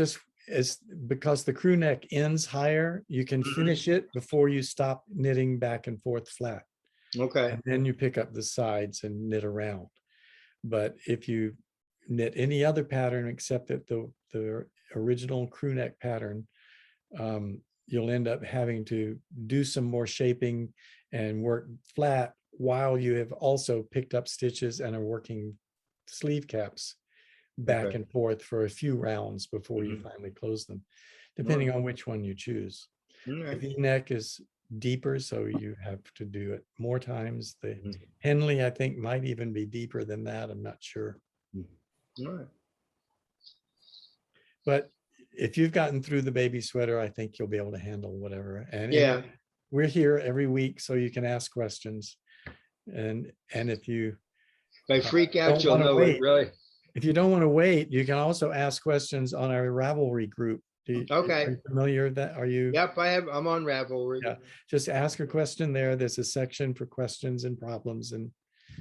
because the crew neck ends higher, you can finish it before you stop knitting back and forth flat. Okay. And then you pick up the sides and knit around. But if you knit any other pattern except that the original crew neck pattern, you'll end up having to do some more shaping and work flat while you have also picked up stitches and are working sleeve caps back Okay. and forth for a few rounds before you Mhm. finally close them, depending on which one you choose. All The right. V-neck is deeper, so you have to do it more times. The Mhm. Henley, I think, might even be deeper than that. I'm not sure. All right. But if you've gotten through the baby sweater, I think you'll be able to handle whatever. And Yeah. we're here every week, so you can ask questions. And if you If I freak out, don't you'll wanna know it wait. really. if you don't want to wait, you can also ask questions on our Ravelry group. Okay. Are you familiar with that? Are you? Yep, I'm on Ravelry. Yeah. Just ask a question there. There's a section for questions and problems and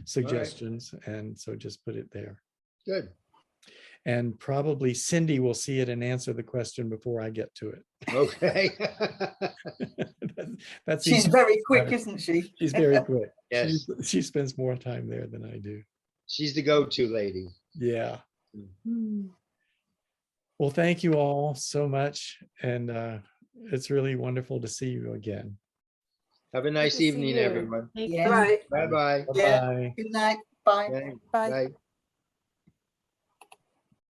suggestions. And so just put it there. Good. And probably Cindy will see it and answer the question before I get to it. Okay. That's She's easy. very quick, isn't she? She's very quick. Yes. She spends more time there than I do. She's the go-to lady. Yeah. Hmm. Well, thank you all so much. And it's really wonderful to see you again. Have a nice to see evening, you. everyone. Thank Yeah. you. Right. Bye-bye. Yeah. Bye. Good night. Bye. Bye. Bye. Bye.